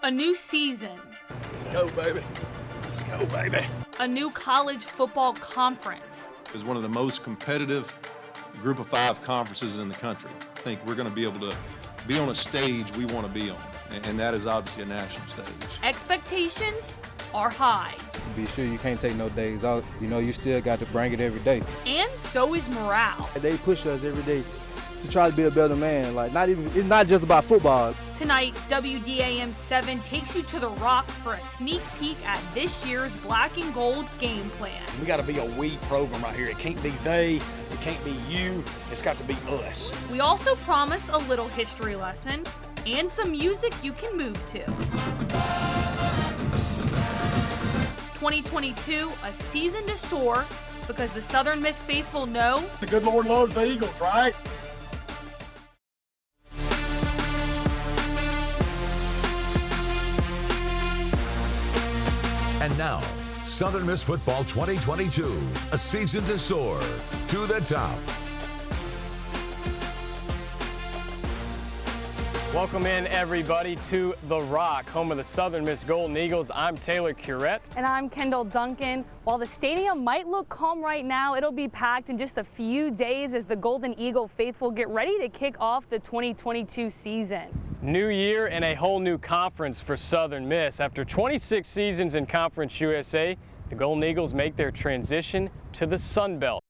A new season. Let's go, baby. Let's go, baby. A new college football conference. It's one of the most competitive group of 5 conferences in the country. I think we're going to be able to be on a stage we want to be on, and that is obviously a national stage. Expectations are high. Be sure you can't take no days out. You know, you still got to bring it every day. And so is morale. They push us every day to try to be a better man. It's not just about football. Tonight, WDAM 7 takes you to the Rock for a sneak peek at this year's black and gold game plan. We got to be a we program right here. It can't be they, it can't be you, it's got to be us. We also promise a little history lesson and some music you can move to. 2022, a season to soar, because the Southern Miss faithful know The good Lord loves the Eagles, right? And now, Southern Miss Football 2022, a season to soar to the top. Welcome in, everybody, to The Rock, home of the Southern Miss Golden Eagles. I'm Taylor Curette. And I'm Kendall Duncan. While the stadium might look calm right now, it'll be packed in just a few days as the Golden Eagle faithful get ready to kick off the 2022 season. New year and a whole new conference for Southern Miss. After 26 seasons in Conference USA, the Golden Eagles make their transition to the Sun Belt.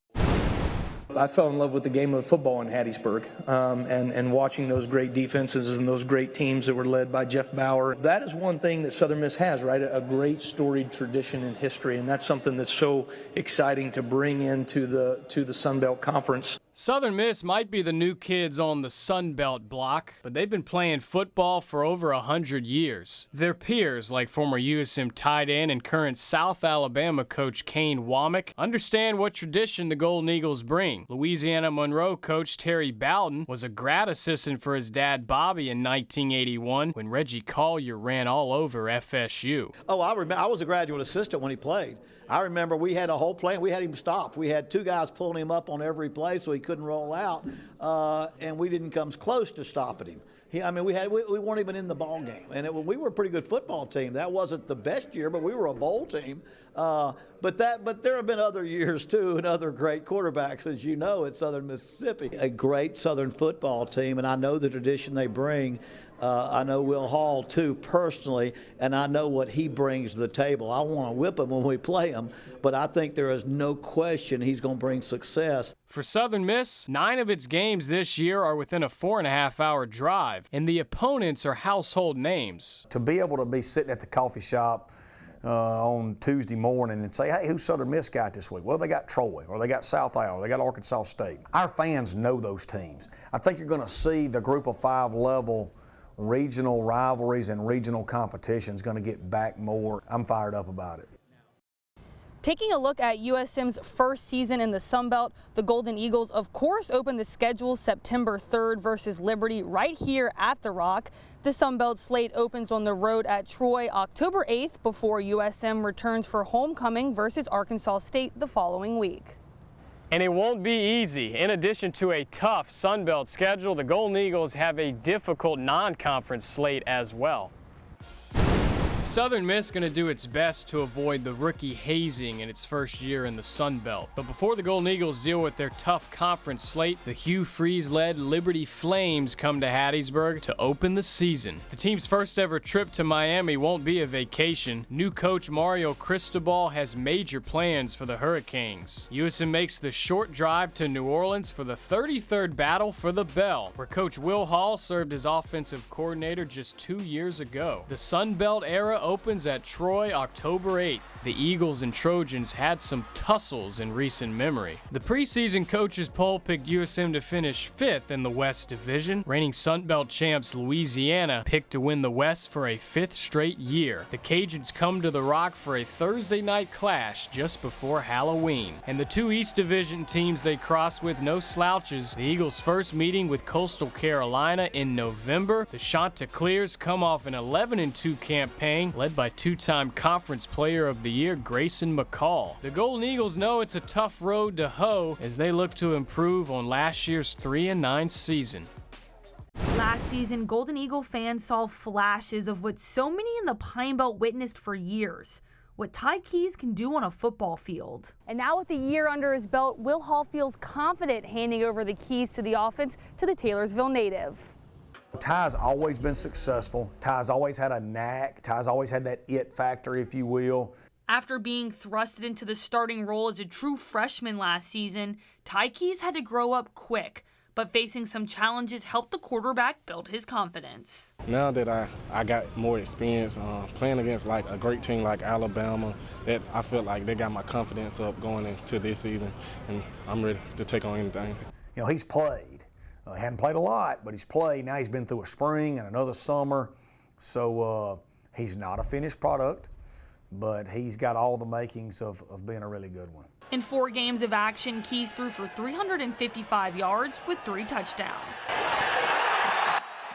I fell in love with the game of football in Hattiesburg, and watching those great defenses and those great teams that were led by Jeff Bauer. That is one thing that Southern Miss has, right? A great storied tradition and history, and that's something that's so exciting to bring into the Sun Belt Conference. Southern Miss might be the new kids on the Sun Belt block, but they've been playing football for over 100 years. Their peers, like former USM tight end and current South Alabama coach Kane Womack, understand what tradition the Golden Eagles bring. Louisiana Monroe coach Terry Bowden was a grad assistant for his dad Bobby in 1981 when Reggie Collier ran all over FSU. Oh, I remember. I was a graduate assistant when he played. I remember we had a whole play. We had him stopped. We had 2 guys pulling him up on every play so he couldn't roll out, and we didn't come close to stopping him. We weren't even in the ball game, and we were a pretty good football team. That wasn't the best year, but we were a bowl team. But there have been other years too, and other great quarterbacks, as you know, at Southern Mississippi. A great Southern football team, and I know the tradition they bring. I know Will Hall, too, personally, and I know what he brings to the table. I want to whip him when we play him, but I think there is no question he's going to bring success. For Southern Miss, 9 of its games this year are within a 4.5-hour drive, and the opponents are household names. To be able to be sitting at the coffee shop on Tuesday morning and say, hey, who's Southern Miss got this week? Well, they got Troy, or they got South Iowa, or they got Arkansas State. Our fans know those teams. I think you're going to see the group of 5 level regional rivalries and regional competition is going to get back more. I'm fired up about it. Taking a look at USM's first season in the Sun Belt, the Golden Eagles, of course, opened the schedule September 3rd versus Liberty right here at the Rock. The Sun Belt slate opens on the road at Troy October 8th before USM returns for homecoming versus Arkansas State the following week. And it won't be easy. In addition to a tough Sun Belt schedule, the Golden Eagles have a difficult non-conference slate as well. Southern Miss going to do its best to avoid the rookie hazing in its first year in the Sun Belt. But before the Golden Eagles deal with their tough conference slate, the Hugh Freeze-led Liberty Flames come to Hattiesburg to open the season. The team's first ever trip to Miami won't be a vacation. New coach Mario Cristobal has major plans for the Hurricanes. USM makes the short drive to New Orleans for the 33rd Battle for the Bell, where Coach Will Hall served as offensive coordinator just 2 years ago. The Sun Belt era opens at Troy October 8th. The Eagles and Trojans had some tussles in recent memory. The preseason coaches poll picked USM to finish 5th in the West Division. Reigning Sun Belt champs Louisiana picked to win the West for a 5th straight year. The Cajuns come to the Rock for a Thursday night clash just before Halloween. And the 2 East Division teams they cross with no slouches. The Eagles' first meeting with Coastal Carolina in November. The Chanticleers come off an 11-2 campaign led by 2-time Conference Player of the Year Grayson McCall. The Golden Eagles know it's a tough road to hoe as they look to improve on last year's 3-9 season. Last season, Golden Eagle fans saw flashes of what so many in the Pine Belt witnessed for years, what Ty Keys can do on a football field. And now with a year under his belt, Will Hall feels confident handing over the keys to the offense to the Taylorsville native. Ty's always been successful. Ty's always had a knack. Ty's always had that it factor, if you will. After being thrusted into the starting role as a true freshman last season, Ty Keys had to grow up quick, but facing some challenges helped the quarterback build his confidence. Now that I got more experience playing against like a great team like Alabama, that I feel like they got my confidence up going into this season, and I'm ready to take on anything. You know, he's played. He hadn't played a lot, but he's played. Now he's been through a spring and another summer, so he's not a finished product, but he's got all the makings of being a really good one. In 4 games of action, Keys threw for 355 yards with 3 touchdowns.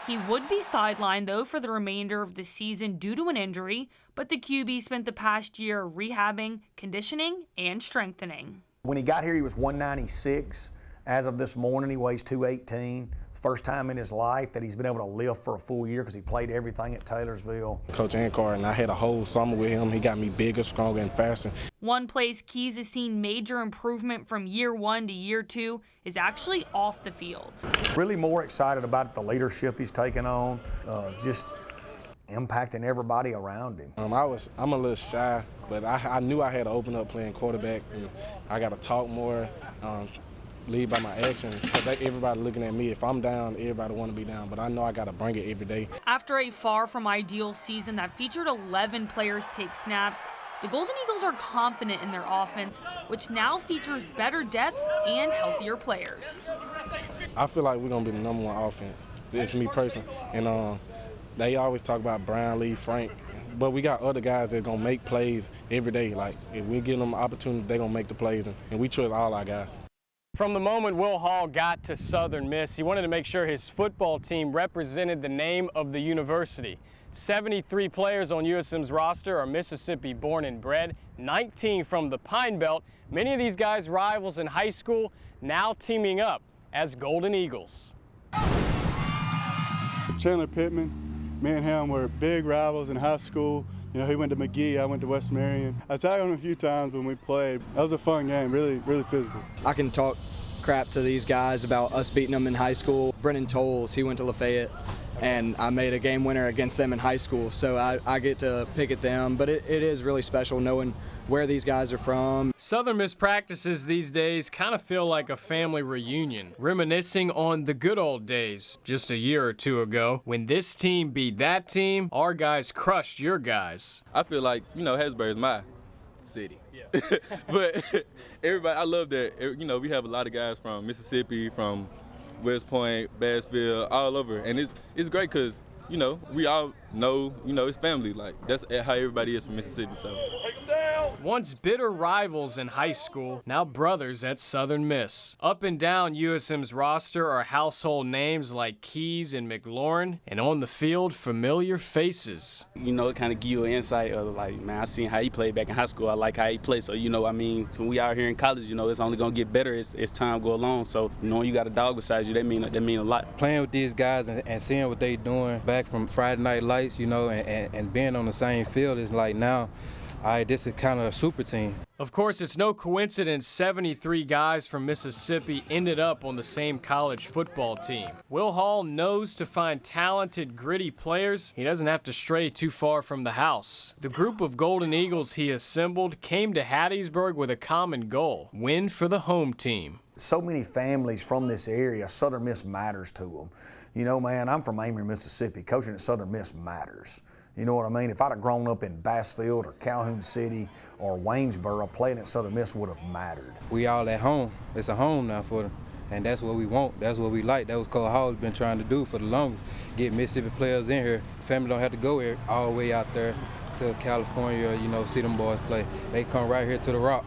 He would be sidelined, though, for the remainder of the season due to an injury, but the QB spent the past year rehabbing, conditioning, and strengthening. When he got here, he was 196. As of this morning, he weighs 218. First time in his life that he's been able to lift for a full year because he played everything at Taylorsville. Coach Ankar and I had a whole summer with him. He got me bigger, stronger, and faster. One place Keys has seen major improvement from year 1 to year 2 is actually off the field. Really more excited about the leadership he's taken on, just impacting everybody around him. I'm a little shy, but I knew I had to open up playing quarterback, and I got to talk more. Lead by my action, because everybody looking at me. If I'm down, everybody want to be down, but I know I got to bring it every day. After a far from ideal season that featured 11 players take snaps, the Golden Eagles are confident in their offense, which now features better depth and healthier players. I feel like we're going to be the #1 offense. It's me personally. And they always talk about Brownlee, Frank, but we got other guys that are going to make plays every day. Like, if we give them an opportunity, they're going to make the plays, and we trust all our guys. From the moment Will Hall got to Southern Miss, he wanted to make sure his football team represented the name of the university. 73 players on USM's roster are Mississippi born and bred, 19 from the Pine Belt. Many of these guys rivals in high school, now teaming up as Golden Eagles. Chandler Pittman, me and him were big rivals in high school. You know, he went to McGee, I went to West Marion. I tagged him a few times when we played. That was a fun game, really physical. I can talk crap to these guys about us beating them in high school. Brennan Tolles, he went to Lafayette, and I made a game winner against them in high school, so I get to pick at them. But it is really special knowing where these guys are from. Southern Miss practices these days kind of feel like a family reunion, reminiscing on the good old days just a year or 2 ago. When this team beat that team, our guys crushed your guys. I feel like, you know, Hattiesburg is my city. Yeah. But everybody, I love that, you know, we have a lot of guys from Mississippi, from West Point, Bassville, all over. And it's great because, you know, we all know, you know, it's family. Like, that's how everybody is from Mississippi, so. Once bitter rivals in high school, now brothers at Southern Miss. Up and down USM's roster are household names like Keys and McLaurin, and on the field, familiar faces. You know, it kind of give you an insight of like, man, I seen how he played back in high school. I like how he played. So, you know, I mean, when we out here in college, you know, it's only going to get better as time go along. So, knowing you got a dog beside you, that mean a lot. Playing with these guys and seeing what they doing back from Friday Night Lights, you know, and being on the same field is like now, this is kind of a super team. Of course, it's no coincidence 73 guys from Mississippi ended up on the same college football team. Will Hall knows to find talented, gritty players, he doesn't have to stray too far from the house. The group of Golden Eagles he assembled came to Hattiesburg with a common goal: win for the home team. So many families from this area, Southern Miss matters to them. You know, man, I'm from Amory, Mississippi. Coaching at Southern Miss matters. You know what I mean? If I'd have grown up in Bassfield or Calhoun City or Waynesboro, playing at Southern Miss would have mattered. We all at home. It's a home now for them, and that's what we want. That's what we like. That was Coach Hall's been trying to do for the longest, get Mississippi players in here. The family don't have to go all the way out there to California, you know, see them boys play. They come right here to the Rock.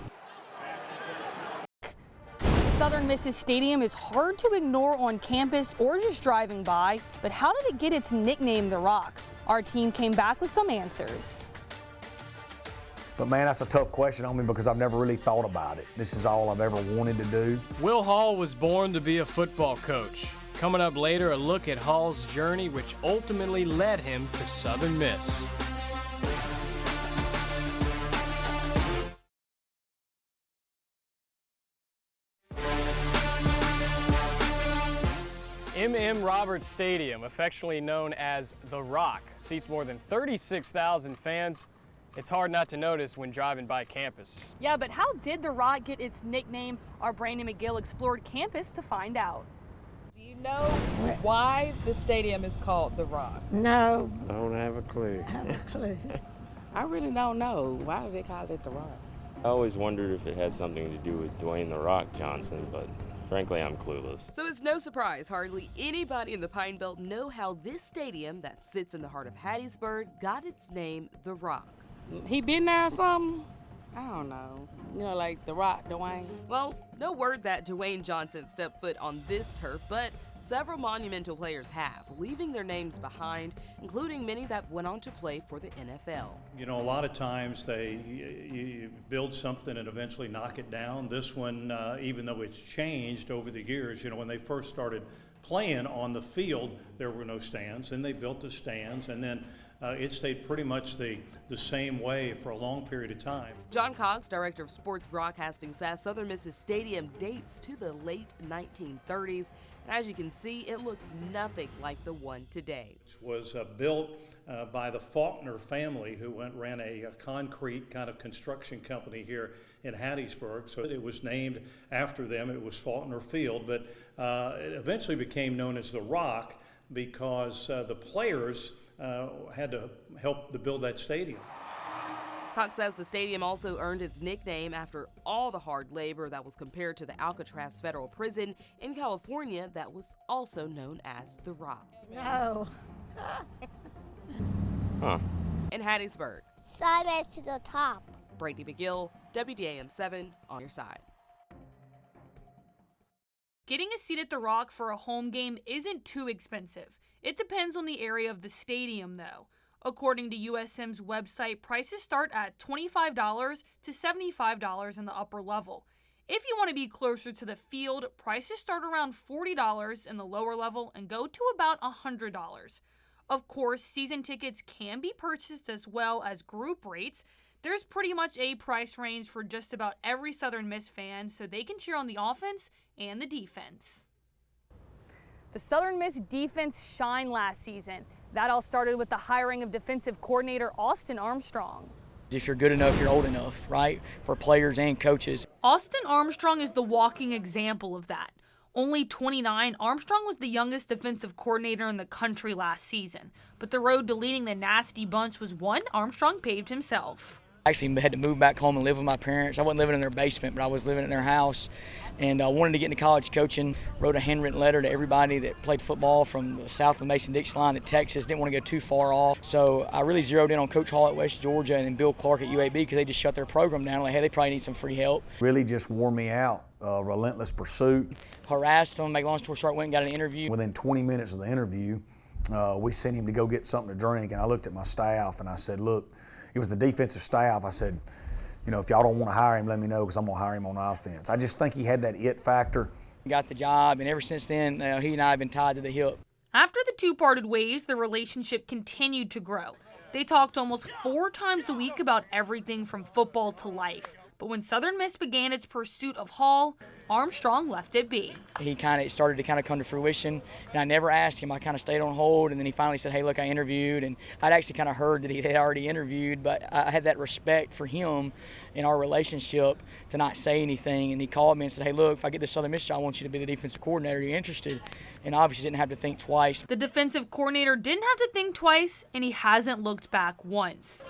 Southern Miss's stadium is hard to ignore on campus or just driving by, but how did it get its nickname, The Rock? Our team came back with some answers. But man, that's a tough question on me because I've never really thought about it. This is all I've ever wanted to do. Will Hall was born to be a football coach. Coming up later, a look at Hall's journey, which ultimately led him to Southern Miss. M.M. Roberts Stadium, affectionately known as The Rock, seats more than 36,000 fans. It's hard not to notice when driving by campus. Yeah, but how did The Rock get its nickname? Our Brandon McGill explored campus to find out. Do you know why the stadium is called The Rock? No. I don't have a clue. I really don't know. Why do they call it The Rock? I always wondered if it had something to do with Dwayne "The Rock" Johnson, but frankly, I'm clueless. So it's no surprise hardly anybody in the Pine Belt know how this stadium that sits in the heart of Hattiesburg got its name, The Rock. He been there or something? I don't know. You know, like The Rock, Dwayne. Well, no word that Dwayne Johnson stepped foot on this turf, but several monumental players have, leaving their names behind, including many that went on to play for the NFL. You know, a lot of times you build something and eventually knock it down. This one, even though it's changed over the years, you know, when they first started playing on the field, there were no stands, and they built the stands, and then it stayed pretty much the same way for a long period of time. John Cox, director of sports broadcasting, says Southern Miss's stadium dates to the late 1930s. And as you can see, it looks nothing like the one today. It was built by the Faulkner family, who ran a concrete kind of construction company here in Hattiesburg. So it was named after them. It was Faulkner Field, but it eventually became known as The Rock because the players had to help to build that stadium. Cox says the stadium also earned its nickname after all the hard labor that was compared to the Alcatraz federal prison in California that was also known as The Rock. No. In Hattiesburg, Sideways to the top. Brady McGill, WDAM 7 on your side. Getting a seat at The Rock for a home game isn't too expensive. It depends on the area of the stadium, though. According to USM's website, prices start at $25 to $75 in the upper level. If you want to be closer to the field, prices start around $40 in the lower level and go to about $100. Of course, season tickets can be purchased as well as group rates. There's pretty much a price range for just about every Southern Miss fan, so they can cheer on the offense and the defense. The Southern Miss defense shined last season. That all started with the hiring of defensive coordinator Austin Armstrong. If you're good enough, you're old enough, right? For players and coaches. Austin Armstrong is the walking example of that. Only 29, Armstrong was the youngest defensive coordinator in the country last season. But the road to leading the Nasty Bunch was one Armstrong paved himself. I actually had to move back home and live with my parents. I wasn't living in their basement, but I was living in their house. And I wanted to get into college coaching. Wrote a handwritten letter to everybody that played football from the south of the Mason-Dixon line to Texas. Didn't want to go too far off. So I really zeroed in on Coach Hall at West Georgia and then Bill Clark at UAB because they just shut their program down. Like, hey, they probably need some free help. Really just wore me out. Relentless pursuit. Harassed them, make long story short, went and got an interview. Within 20 minutes of the interview, we sent him to go get something to drink, and I looked at my staff and I said, look, it was the defensive staff. I said, you know, if y'all don't want to hire him, let me know because I'm going to hire him on offense. I just think he had that it factor. Got the job, and ever since then, he and I have been tied to the hip. After the two parted ways, the relationship continued to grow. They talked almost 4 times a week about everything from football to life. But when Southern Miss began its pursuit of Hall, Armstrong left it be. He started to come to fruition, and I never asked him. I kind of stayed on hold, and then he finally said, hey, look, I interviewed, and I'd actually kind of heard that he had already interviewed, but I had that respect for him in our relationship to not say anything, and he called me and said, hey, look, if I get this Southern Miss job, I want you to be the defensive coordinator. Are you interested? And obviously didn't have to think twice. The defensive coordinator didn't have to think twice, and he hasn't looked back once.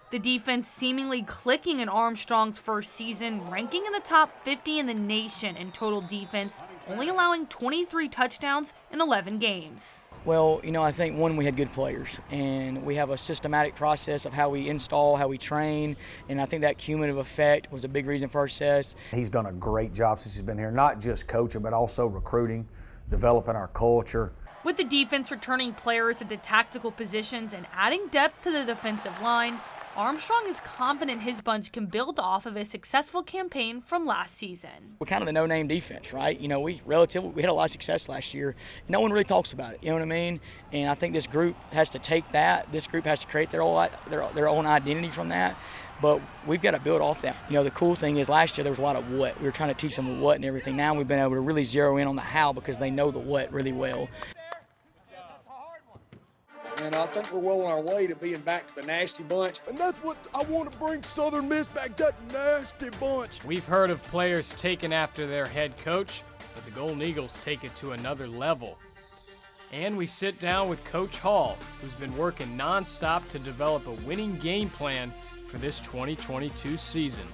The defense seemingly clicking in Armstrong's first season, ranking in the top 50 in the nation in total defense, only allowing 23 touchdowns in 11 games. Well, you know, I think, one, we had good players, and we have a systematic process of how we install, how we train, and I think that cumulative effect was a big reason for our success. He's done a great job since he's been here, not just coaching, but also recruiting, developing our culture. With the defense returning players at the tactical positions and adding depth to the defensive line, Armstrong is confident his bunch can build off of a successful campaign from last season. We're kind of the no-name defense, right? You know, we had a lot of success last year. No one really talks about it, you know what I mean? And I think this group has to take that. This group has to create their own identity from that. But we've got to build off that. You know, the cool thing is last year there was a lot of what. We were trying to teach them the what and everything. Now we've been able to really zero in on the how because they know the what really well. And I think we're well on our way to being back to the nasty bunch. And that's what I want to bring Southern Miss back, that nasty bunch. We've heard of players taken after their head coach, but the Golden Eagles take it to another level. And we sit down with Coach Hall, who's been working nonstop to develop a winning game plan for this 2022 season.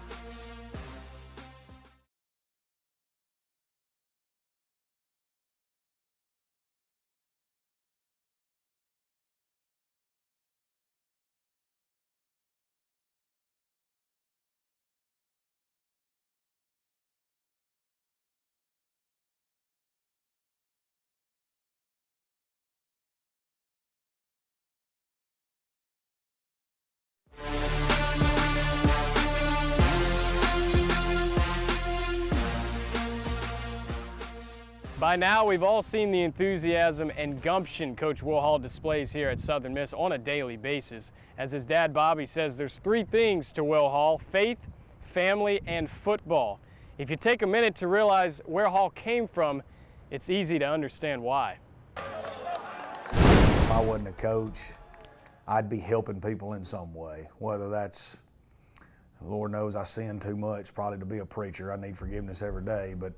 By now, we've all seen the enthusiasm and gumption Coach Will Hall displays here at Southern Miss on a daily basis. As his dad, Bobby, says there's three things to Will Hall: faith, family, and football. If you take a minute to realize where Hall came from, it's easy to understand why. If I wasn't a coach, I'd be helping people in some way, whether that's, Lord knows I sin too much probably to be a preacher. I need forgiveness every day, but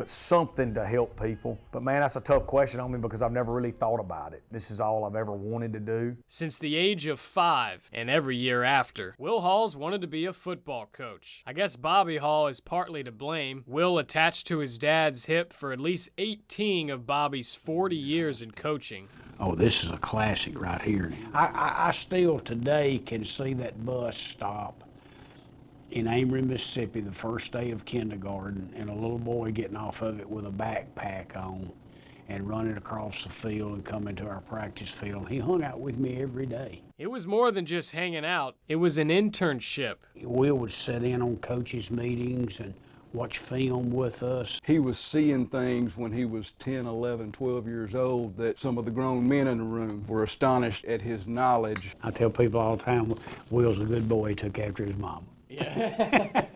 something to help people. But man, that's a tough question on me because I've never really thought about it. This is all I've ever wanted to do. Since the age of 5 and every year after, Will Hall's wanted to be a football coach. I guess Bobby Hall is partly to blame. Will attached to his dad's hip for at least 18 of Bobby's 40 years in coaching. Oh, this is a classic right here. I still today can see that bus stop in Amory, Mississippi, the first day of kindergarten, and a little boy getting off of it with a backpack on and running across the field and coming to our practice field. He hung out with me every day. It was more than just hanging out. It was an internship. Will would sit in on coaches' meetings and watch film with us. He was seeing things when he was 10, 11, 12 years old that some of the grown men in the room were astonished at his knowledge. I tell people all the time, Will's a good boy. He took after his mama. Yeah.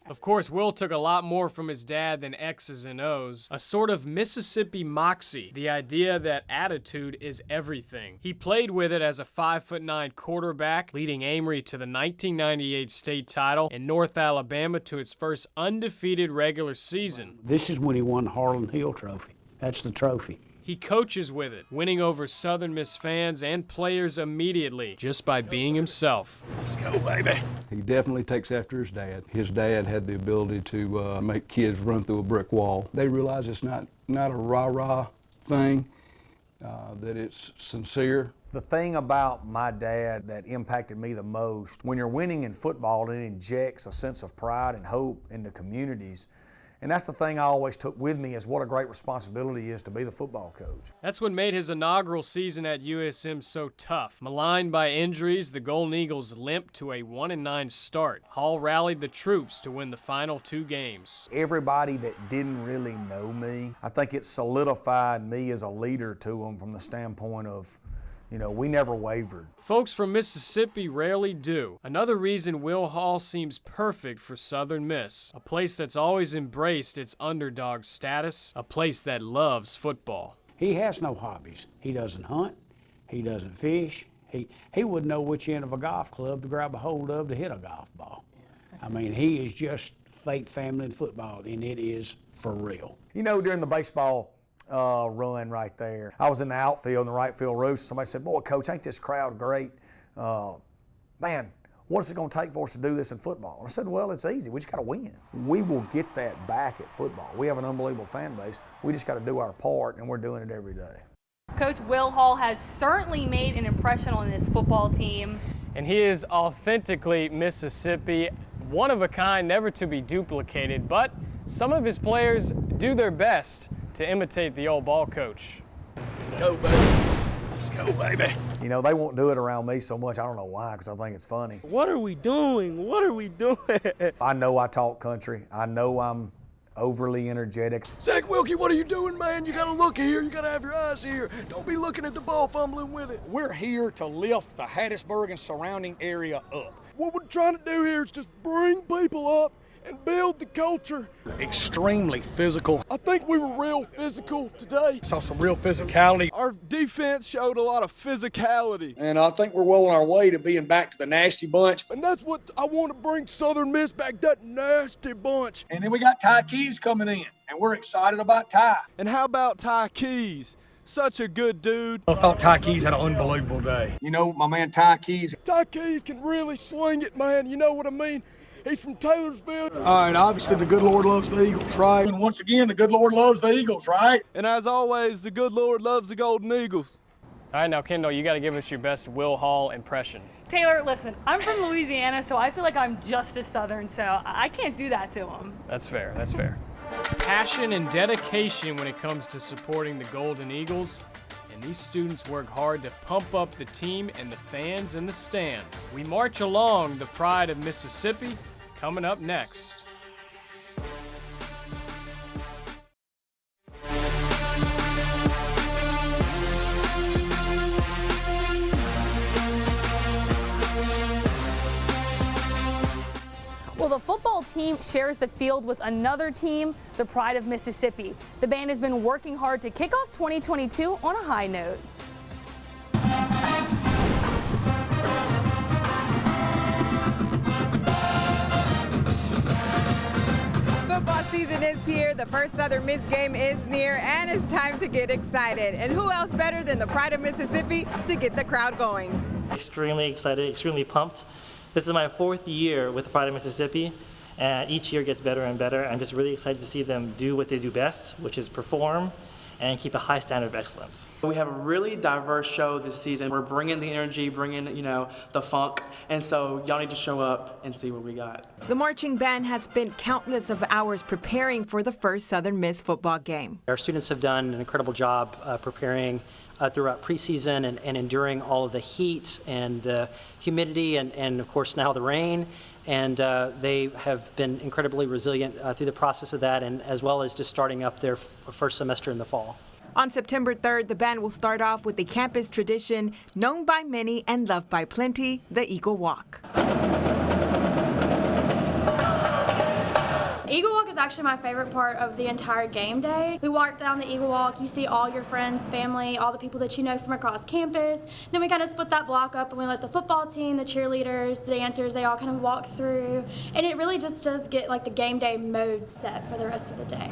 Of course, Will took a lot more from his dad than X's and O's, a sort of Mississippi moxie, the idea that attitude is everything. He played with it as a 5'9" quarterback, leading Amory to the 1998 state title and North Alabama to its first undefeated regular season. This is when he won the Harlan Hill Trophy. That's the trophy. He coaches with it, winning over Southern Miss fans and players immediately just by being himself. Let's go, baby. He definitely takes after his dad. His dad had the ability to make kids run through a brick wall. They realize it's not a rah-rah thing, that it's sincere. The thing about my dad that impacted me the most, when you're winning in football, it injects a sense of pride and hope in the communities. And that's the thing I always took with me, is what a great responsibility it is to be the football coach. That's what made his inaugural season at USM so tough. Maligned by injuries, the Golden Eagles limped to a 1-9 start. Hall rallied the troops to win the final 2 games. Everybody that didn't really know me, I think it solidified me as a leader to them from the standpoint of, you know, we never wavered. Folks from Mississippi rarely do. Another reason Will Hall seems perfect for Southern Miss, a place that's always embraced its underdog status, a place that loves football. He has no hobbies. He doesn't hunt. He doesn't fish. He wouldn't know which end of a golf club to grab a hold of to hit a golf ball. I mean, he is just faith, family, and football, and it is for real. You know, during the baseball run right there, I was in the outfield in the right field roost. Somebody said, "Boy, Coach, ain't this crowd great? Man, what is it going to take for us to do this in football?" And I said, "Well, it's easy. We just got to win. We will get that back at football. We have an unbelievable fan base. We just got to do our part, and we're doing it every day." Coach Will Hall has certainly made an impression on this football team. And he is authentically Mississippi, one of a kind, never to be duplicated, but some of his players do their best to imitate the old ball coach. Let's go, baby. Let's go, baby. You know, they won't do it around me so much. I don't know why, because I think it's funny. What are we doing? What are we doing? I know I talk country. I know I'm overly energetic. Zach Wilkie, what are you doing, man? You gotta look here. You gotta have your eyes here. Don't be looking at the ball, fumbling with it. We're here to lift the Hattiesburg and surrounding area up. What we're trying to do here is just bring people up and build the culture. Extremely physical. I think we were real physical today. Saw some real physicality. Our defense showed a lot of physicality. And I think we're well on our way to being back to the nasty bunch. And that's what I want to bring Southern Miss back, that nasty bunch. And then we got Ty Keys coming in, and we're excited about Ty. And how about Ty Keys? Such a good dude. I thought Ty Keys had an unbelievable day. You know, my man Ty Keys. Ty Keys can really sling it, man. You know what I mean? He's from Taylorsville. All right, obviously the good Lord loves the Eagles, right? And once again, the good Lord loves the Eagles, right? And as always, the good Lord loves the Golden Eagles. All right, now, Kendall, you got to give us your best Will Hall impression. Taylor, listen, I'm from Louisiana, so I feel like I'm just as Southern, so I can't do that to him. That's fair, that's fair. Passion and dedication when it comes to supporting the Golden Eagles. And these students work hard to pump up the team and the fans in the stands. We march along the pride of Mississippi. Coming up next. Well, the football team shares the field with another team, the Pride of Mississippi. The band has been working hard to kick off 2022 on a high note. Football season is here, the first Southern Miss game is near, and it's time to get excited. And who else better than the Pride of Mississippi to get the crowd going? Extremely excited, extremely pumped. This is my 4th year with the Pride of Mississippi, and each year gets better and better. I'm just really excited to see them do what they do best, which is perform and keep a high standard of excellence. We have a really diverse show this season. We're bringing the energy, bringing, the funk, and so y'all need to show up and see what we got. The marching band has spent countless of hours preparing for the first Southern Miss football game. Our students have done an incredible job preparing throughout preseason and enduring all of the heat and the humidity and of course now the rain. And they have been incredibly resilient through the process of that, and as well as just starting up their first semester in the fall. On September 3rd, the band will start off with a campus tradition known by many and loved by plenty, the Eagle Walk. Eagle Walk is actually my favorite part of the entire game day. We walk down the Eagle Walk, you see all your friends, family, all the people that you know from across campus. Then we kind of split that block up and we let the football team, the cheerleaders, the dancers, they all kind of walk through. And it really just does get like the game day mode set for the rest of the day.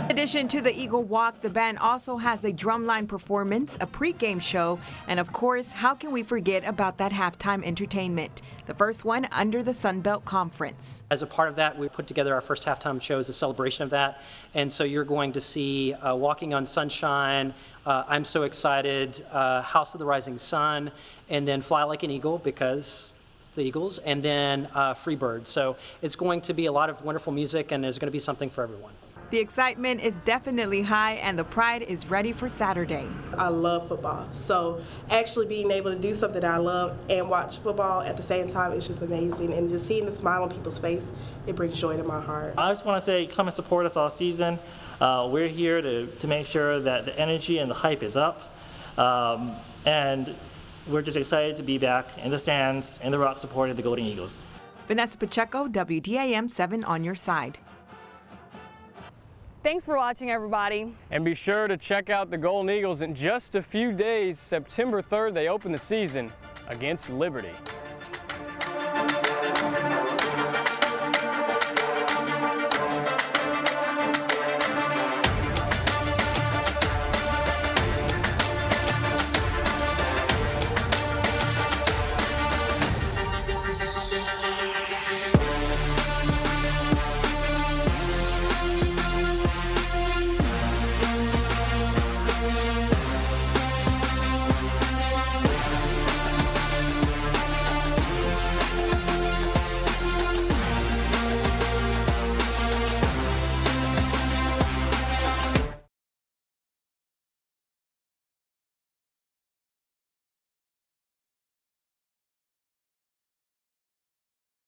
In addition to the Eagle Walk, the band also has a drumline performance, a pregame show, and of course, how can we forget about that halftime entertainment? The first one under the Sun Belt Conference. As a part of that, we put together our first halftime show as a celebration of that. And so you're going to see Walking on Sunshine, I'm So Excited, House of the Rising Sun, and then Fly Like an Eagle because the Eagles, and then Free Bird. So it's going to be a lot of wonderful music, and there's going to be something for everyone. The excitement is definitely high, and the Pride is ready for Saturday. I love football, so actually being able to do something that I love and watch football at the same time is just amazing, and just seeing the smile on people's face, it brings joy to my heart. I just want to say come and support us all season. We're here to make sure that the energy and the hype is up, and we're just excited to be back in the stands, in the Rock supporting the Golden Eagles. Vanessa Pacheco, WDAM 7 on your side. Thanks for watching, everybody. And be sure to check out the Golden Eagles in just a few days. September 3rd, they open the season against Liberty.